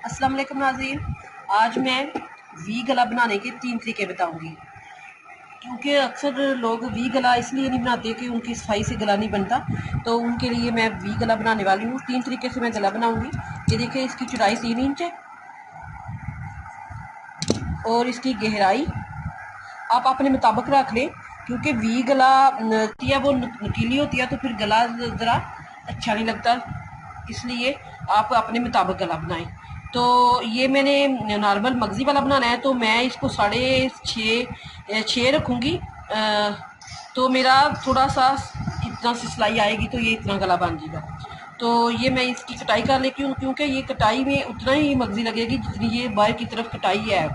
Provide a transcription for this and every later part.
अस्सलाम वालेकुम नाज़रीन। आज मैं वी गला बनाने के 3 तरीके बताऊंगी, क्योंकि अक्सर लोग वी गला इसलिए नहीं बनाते कि उनकी सफाई से गला नहीं बनता। तो उनके लिए मैं वी गला बनाने वाली हूँ। 3 तरीके से मैं गला बनाऊंगी। ये देखिए, इसकी चौड़ाई 3 इंच है और इसकी गहराई आप अपने मुताबिक रख लें, क्योंकि वी गला होती है वो नुकीली होती है, तो फिर गला ज़रा अच्छा नहीं लगता। इसलिए आप अपने मुताबिक गला बनाएं। तो ये मैंने नॉर्मल मगज़ी वाला बनाना है, तो मैं इसको 6.5 रखूँगी। तो मेरा थोड़ा सा इतना सी सिलाई आएगी, तो ये इतना गला बन जाएगा। तो ये मैं इसकी कटाई कर लेती हूँ, क्योंकि ये कटाई में उतना ही मगज़ी लगेगी जितनी ये बाहर की तरफ कटाई है।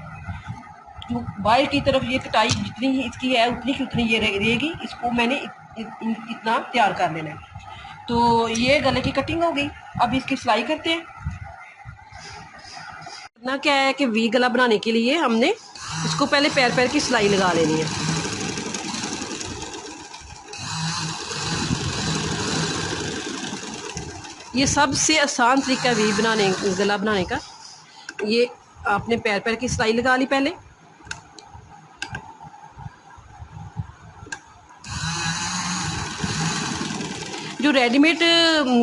बाहर की तरफ ये कटाई जितनी इसकी है उतनी की उतनी ये रहेगी। इसको मैंने इतना तैयार कर लेना है। तो ये गले की कटिंग हो गई। अब इसकी सिलाई करते हैं। करना क्या है कि वी गला बनाने के लिए हमने इसको पहले पैर पैर की सिलाई लगा लेनी है। ये सबसे आसान तरीका वी गला बनाने का। ये आपने पैर पैर की सिलाई लगा ली पहले। जो रेडीमेड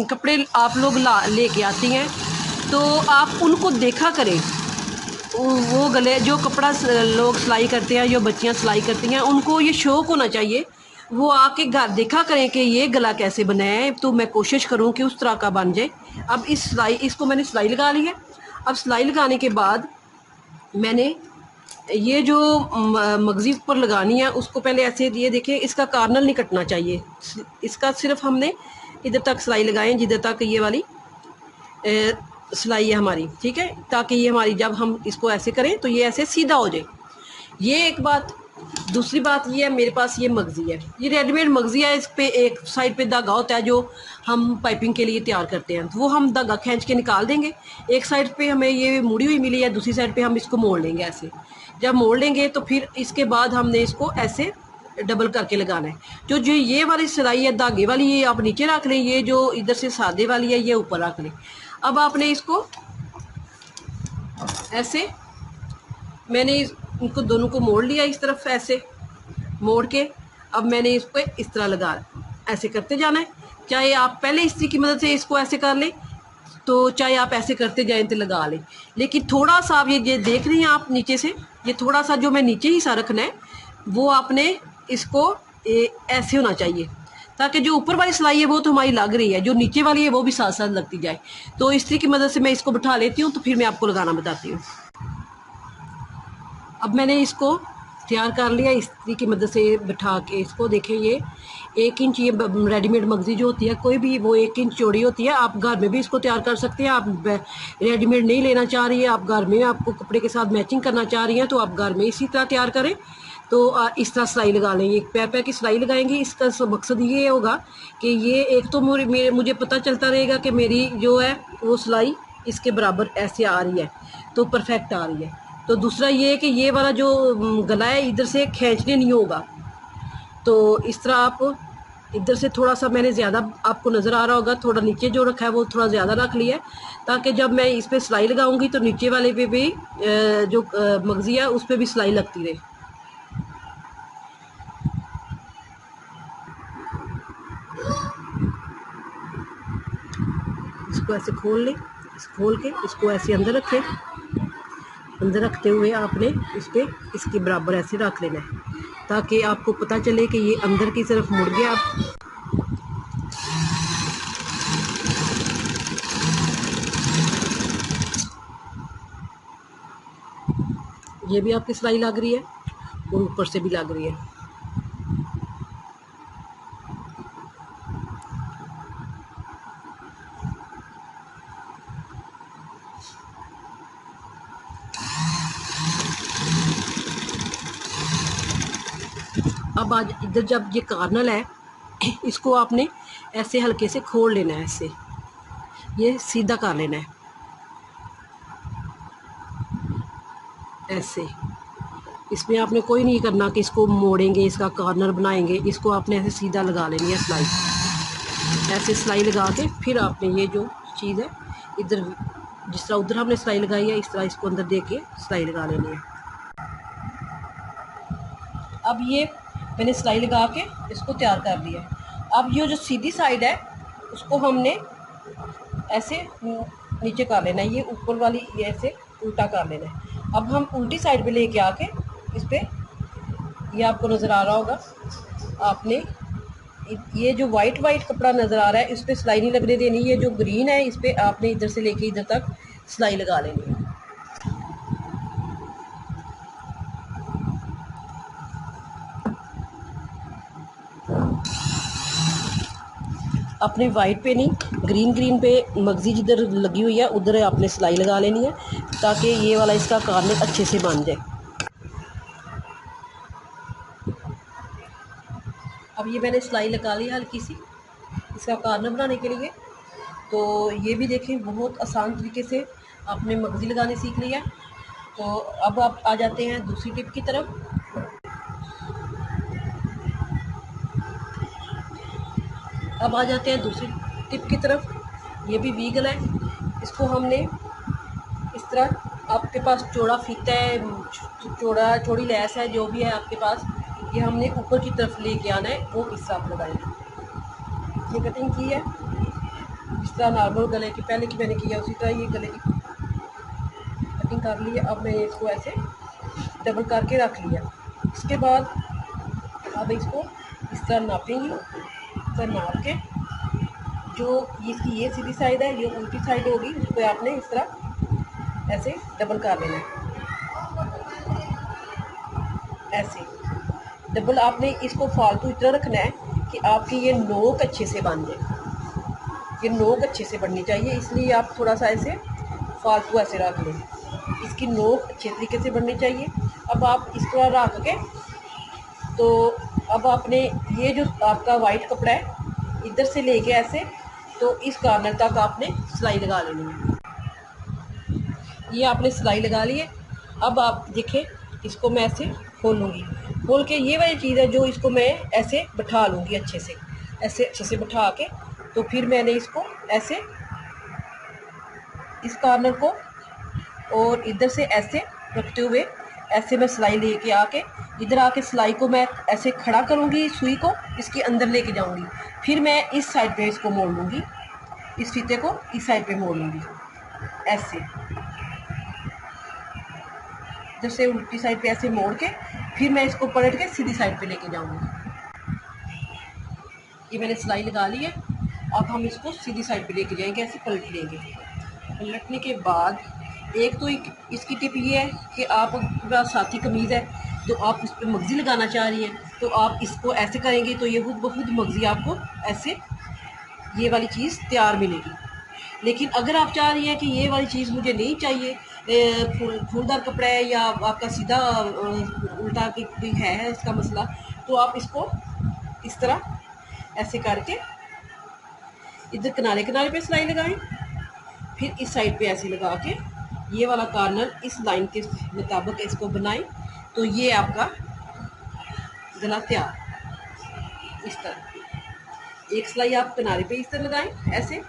कपड़े आप लोग लेके आती हैं, तो आप उनको देखा करें। वो गले जो कपड़ा लोग सिलाई करते हैं, जो बच्चियां सिलाई करती हैं, उनको ये शौक़ होना चाहिए। वो आके घर देखा करें कि ये गला कैसे बना है, तो मैं कोशिश करूं कि उस तरह का बन जाए। अब इसको मैंने सिलाई लगा ली है। अब सिलाई लगाने के बाद मैंने ये जो मगज़ी पर लगानी है उसको पहले ऐसे, ये देखिए, इसका कॉर्नर नहीं कटना चाहिए। इसका सिर्फ हमने इधर तक सिलाई लगाएं, जिधर तक ये वाली सिलाई है हमारी, ठीक है, ताकि ये हमारी जब हम इसको ऐसे करें तो ये ऐसे सीधा हो जाए। ये एक बात। दूसरी बात ये है, मेरे पास ये मगज़ी है, ये रेडीमेड मगज़ी है। इस पे एक साइड पे धागा होता है जो हम पाइपिंग के लिए तैयार करते हैं, तो वो हम धागा खींच के निकाल देंगे। एक साइड पे हमें ये मुड़ी हुई मिली है, दूसरी साइड पे हम इसको मोड़ लेंगे ऐसे। जब मोड़ लेंगे तो फिर इसके बाद हमने इसको ऐसे डबल करके लगाना है। जो ये वाली सिलाई है धागे वाली, ये आप नीचे रख लें। ये जो इधर से सादे वाली है ये ऊपर रख लें। अब आपने इसको ऐसे, मैंने इनको दोनों को मोड़ लिया इस तरफ, ऐसे मोड़ के अब मैंने इसको इस तरह लगा, ऐसे करते जाना है। चाहे आप पहले इस्त्री की मदद से इसको ऐसे कर लें, तो चाहे आप ऐसे करते जाएं तो लगा लें। लेकिन थोड़ा सा आप ये देख रही हैं आप नीचे से, ये थोड़ा सा जो मैं नीचे ही सा रखना है, वो आपने इसको ऐसे होना चाहिए, ताकि जो ऊपर वाली सिलाई है वो तो हमारी लग रही है, जो नीचे वाली है वो भी साथ साथ लगती जाए। तो इस्त्री की मदद से मैं इसको बिठा लेती हूँ, तो फिर मैं आपको लगाना बताती हूँ। अब मैंने इसको तैयार कर लिया इस्त्री की मदद से बिठा के। इसको देखें, ये 1 इंच, ये रेडीमेड मगज़ी जो होती है कोई भी, वो 1 इंच चौड़ी होती है। आप घर में भी इसको तैयार कर सकते हैं। आप रेडीमेड नहीं लेना चाह रही है, आप घर में आपको कपड़े के साथ मैचिंग करना चाह रही हैं, तो आप घर में इसी तरह तैयार करें। तो इस तरह सिलाई लगा लें। एक पैर पैर की सिलाई लगाएंगे। इसका मकसद ये होगा कि ये एक तो मुझे पता चलता रहेगा कि मेरी जो है वो सिलाई इसके बराबर ऐसे आ रही है, तो परफेक्ट आ रही है। तो दूसरा ये है कि ये वाला जो गला है इधर से खींचने नहीं होगा। तो इस तरह आप इधर से थोड़ा सा, मैंने ज़्यादा आपको नज़र आ रहा होगा, थोड़ा नीचे जो रखा है वो थोड़ा ज़्यादा रख लिया है, ताकि जब मैं इस पर सिलाई लगाऊंगी तो नीचे वाले पे भी जो मगज़ी है उस पर भी सिलाई लगती रहे। इसको ऐसे खोल लें, खोल के इसको ऐसे अंदर रखें। अंदर रखते हुए आपने इस पर इसके बराबर ऐसे रख लेना है, ताकि आपको पता चले कि ये अंदर की तरफ मुड़ गया। ये भी आपकी सिलाई लग रही है और ऊपर से भी लग रही है। अब आज इधर जब ये कॉर्नर है, इसको आपने ऐसे हल्के से खोल लेना है, ऐसे ये सीधा कर लेना है, ऐसे। इसमें आपने कोई नहीं करना कि इसको मोड़ेंगे, इसका कॉर्नर बनाएंगे। इसको आपने ऐसे सीधा लगा लेनी है सिलाई। ऐसे सिलाई लगा के फिर आपने ये जो चीज़ है इधर जिस तरह उधर हमने सिलाई लगाई है इस तरह इसको अंदर दे के सिलाई लगा लेनी है। अब ये मैंने सिलाई लगा के इसको तैयार कर लिया है। अब ये जो सीधी साइड है उसको हमने ऐसे नीचे कर लेना है, ये ऊपर वाली ये ऐसे उल्टा कर लेना है। अब हम उल्टी साइड पे लेके आके इस पर, ये आपको नज़र आ रहा होगा, आपने ये जो वाइट कपड़ा नज़र आ रहा है इस पर सिलाई नहीं लगने देनी, ये जो ग्रीन है इस पर आपने इधर से लेके इधर तक सिलाई लगा लेनी है। अपने वाइट पे नहीं, ग्रीन पे मगजी जिधर लगी हुई है उधर आपने सिलाई लगा लेनी है ताकि ये वाला इसका कॉर्नर अच्छे से बन जाए। अब ये मैंने सिलाई लगा ली हल्की सी इसका कॉर्नर बनाने के लिए। तो ये भी देखें बहुत आसान तरीके से आपने मगजी लगाने सीख लिया। तो अब आप आ जाते हैं दूसरी टिप की तरफ। अब आ जाते हैं दूसरी टिप की तरफ। ये भी वी गला है, इसको हमने इस तरह, आपके पास चौड़ा फीता है, चौड़ी लैस है, जो भी है आपके पास, ये हमने ऊपर की तरफ लेके आना है, वो हिस्सा आप लगाएंगे। ये कटिंग की है जिस तरह नॉर्मल गले की पहले की मैंने किया उसी तरह ये गले की कटिंग कर ली है। अब मैंने इसको ऐसे डबल करके रख लिया। इसके बाद अब इसको इस तरह नापेंगे, इस तरह नाप के जो इसकी ये सीधी साइड है ये उल्टी साइड होगी, उसको आपने इस तरह ऐसे डबल कर लेना है। ऐसे डबल आपने इसको फालतू इतना रखना है कि आपकी ये नोक अच्छे से बन जाए। ये नोक अच्छे से बननी चाहिए, इसलिए आप थोड़ा सा ऐसे फालतू ऐसे रख लें, इसकी नोक अच्छे तरीके से बननी चाहिए। अब आप इस तरह रख के, तो अब आपने ये जो आपका वाइट कपड़ा है इधर से लेके ऐसे, तो इस कॉर्नर तक आपने सिलाई लगा लेनी है। ये आपने सिलाई लगा ली है। अब आप देखें इसको मैं ऐसे खोलूँगी, खोल के ये वाली चीज़ है जो इसको मैं ऐसे बैठा लूँगी अच्छे से, ऐसे अच्छे से बैठा के, तो फिर मैंने इसको ऐसे इस कॉर्नर को और इधर से ऐसे रखते हुए ऐसे मैं सिलाई लेके आके इधर आके सिलाई को मैं ऐसे खड़ा करूँगी, सुई को इसके अंदर लेके जाऊँगी, फिर मैं इस साइड पे इसको मोड़ लूँगी, इस फीते को इस साइड पे मोड़ लूँगी ऐसे, जैसे उल्टी साइड पे ऐसे मोड़ के फिर मैं इसको पलट के सीधी साइड पे लेके जाऊँगी। ये मैंने सिलाई लगा ली है। अब हम इसको सीधी साइड पे लेके जाएंगे, ऐसे पलट लेंगे। पलटने के बाद एक तो इसकी टिप ये है कि आप पूरा साथी कमीज़ है तो आप उस पर मगजी लगाना चाह रही हैं, तो आप इसको ऐसे करेंगे तो ये खुद ब खुद मगजी आपको ऐसे ये वाली चीज़ तैयार मिलेगी। लेकिन अगर आप चाह रही हैं कि ये वाली चीज़ मुझे नहीं चाहिए, फूलदार कपड़ा है या आपका सीधा उल्टा भी है इसका मसला, तो आप इसको इस तरह ऐसे करके इधर किनारे किनारे पे सिलाई लगाएं, फिर इस साइड पे ऐसे लगा के ये वाला कॉर्नर इस लाइन के मुताबिक इसको बनाएं, तो ये आपका गला तैयार। इस तरह एक सिलाई आप किनारे पे इस तरह लगाएं ऐसे,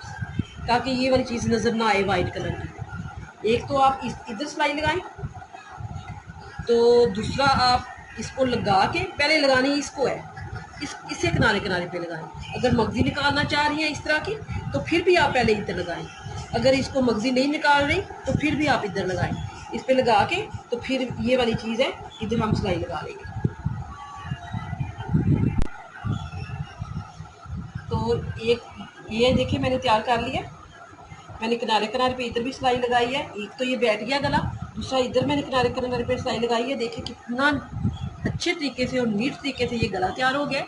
ताकि ये वाली चीज़ नज़र ना आए वाइट कलर की। एक तो आप इधर सिलाई लगाएं, तो दूसरा आप इसको लगा के पहले लगानी इसको है, इसे किनारे किनारे पे लगाएं। अगर मगजी निकालना चाह रही हैं इस तरह की तो फिर भी आप पहले इधर लगाएं, अगर इसको मगजी नहीं निकाल रही तो फिर भी आप इधर लगाएं। इस पे लगा के तो फिर ये वाली चीज़ है इधर हम सिलाई लगा लेंगे। तो एक ये देखिए मैंने तैयार कर लिया, मैंने किनारे किनारे पे इधर भी सिलाई लगाई है। एक तो ये बैठ गया गला, दूसरा इधर मैंने किनारे किनारे पे सिलाई लगाई है। देखिए कितना अच्छे तरीके से और नीट तरीके से ये गला तैयार हो गया,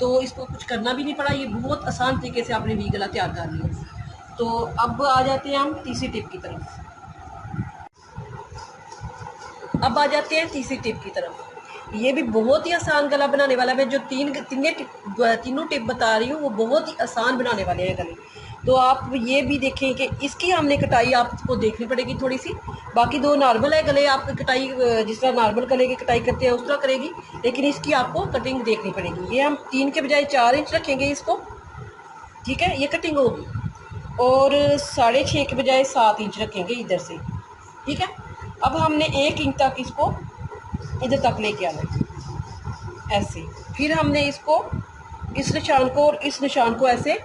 तो इसको कुछ करना भी नहीं पड़ा, ये बहुत आसान तरीके से आपने वी गला तैयार कर लिया। तो अब आ जाते हैं हम तीसरी टिप की तरफ। अब आ जाते हैं तीसरी टिप की तरफ। ये भी बहुत ही आसान गला बनाने वाला है। जो तीनों टिप बता रही हूँ वो बहुत ही आसान बनाने वाले हैं गले। तो आप ये भी देखें कि इसकी हमने कटाई आपको देखनी पड़ेगी थोड़ी सी। बाकी दो नॉर्मल है गले, आप कटाई जिस तरह नॉर्मल गले की कटाई करते हैं उस तरह करेगी, लेकिन इसकी आपको कटिंग देखनी पड़ेगी। ये हम 3 के बजाय 4 इंच रखेंगे इसको, ठीक है, ये कटिंग होगी। और 6.5 के बजाय 7 इंच रखेंगे इधर से, ठीक है। अब हमने 1 इंच तक इसको इधर तक लेके आना है ऐसे। फिर हमने इसको इस निशान को और इस निशान को ऐसे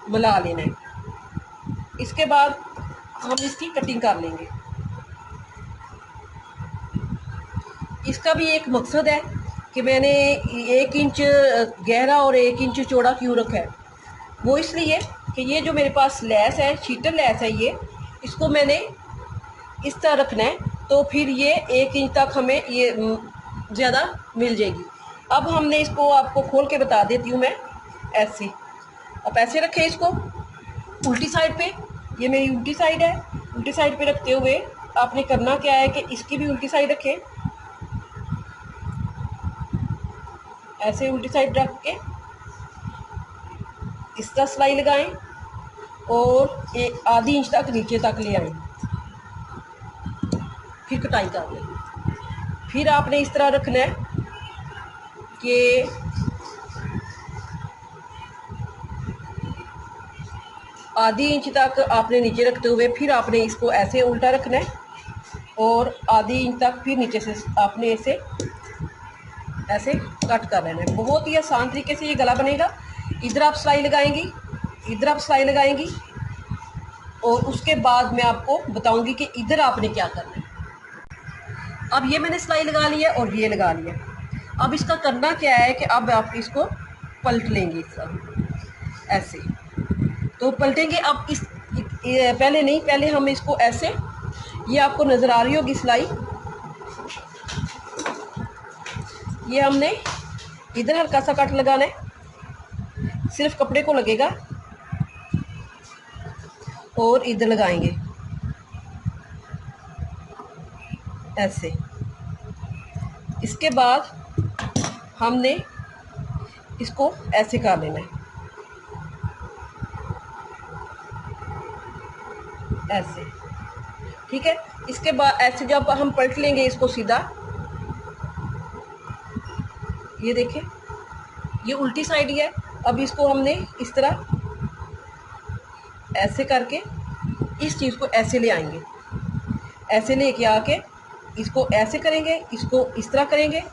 मिला लेना है। इसके बाद हम इसकी कटिंग कर लेंगे। इसका भी एक मकसद है कि मैंने 1 इंच गहरा और 1 इंच चौड़ा क्यों रखा है। वो इसलिए कि ये जो मेरे पास लेस है, शीटर लेस है, ये इसको मैंने इस तरह रखना है, तो फिर ये 1 इंच तक हमें ये ज़्यादा मिल जाएगी। अब हमने इसको आपको खोल के बता देती हूँ मैं ऐसे। अब ऐसे रखें इसको उल्टी साइड पे, ये मेरी उल्टी साइड है। उल्टी साइड पे रखते हुए आपने करना क्या है कि इसकी भी उल्टी साइड रखें, ऐसे उल्टी साइड रख के इस तरह सिलाई लगाएं और एक आधी इंच तक नीचे तक ले आएं, फिर कटाई कर लें। फिर आपने इस तरह रखना है कि आधी इंच तक आपने नीचे रखते हुए फिर आपने इसको ऐसे उल्टा रखना है और आधी इंच तक फिर नीचे से आपने इसे ऐसे कट कर लेना है। बहुत ही आसान तरीके से ये गला बनेगा। इधर आप सिलाई लगाएंगी, इधर आप सिलाई लगाएंगी और उसके बाद मैं आपको बताऊंगी कि इधर आपने क्या करना है। अब ये मैंने सिलाई लगा ली है और ये लगा लिया। अब इसका करना क्या है कि अब आप इसको पलट लेंगे इस तरह ऐसे, तो पलटेंगे। अब इस पहले नहीं, पहले हम इसको ऐसे, ये आपको नज़र आ रही होगी सिलाई, ये हमने इधर हल्का सा कट लगाना है, सिर्फ कपड़े को लगेगा और इधर लगाएंगे ऐसे। इसके बाद हमने इसको ऐसे कर लेना है ऐसे, ठीक है। इसके बाद ऐसे जब हम पलट लेंगे इसको सीधा, ये देखें ये उल्टी साइड ही है। अब इसको हमने इस तरह ऐसे करके इस चीज़ को ऐसे ले आएंगे, ऐसे लेके आके इसको ऐसे करेंगे, इसको इस तरह करेंगे,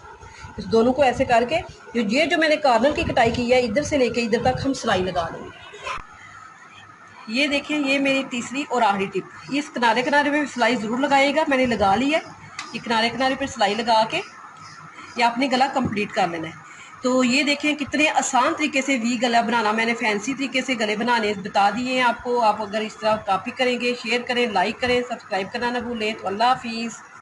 इस दोनों को ऐसे करके ये जो मैंने कॉर्नर की कटाई की है इधर से लेके इधर तक हम सिलाई लगा देंगे। ये देखें ये मेरी तीसरी और आखिरी टिप। इस किनारे किनारे पे सिलाई ज़रूर लगाइएगा, मैंने लगा ली है। ये किनारे किनारे पे सिलाई लगा के ये आपने गला कंप्लीट कर लेना है। तो ये देखें कितने आसान तरीके से वी गला बनाना मैंने फैंसी तरीके से गले बनाने बता दिए हैं आपको। आप अगर इस तरह कॉपी करेंगे, शेयर करें, लाइक करें, सब्सक्राइब करना ना भूलें। तो अल्लाह हाफिज़।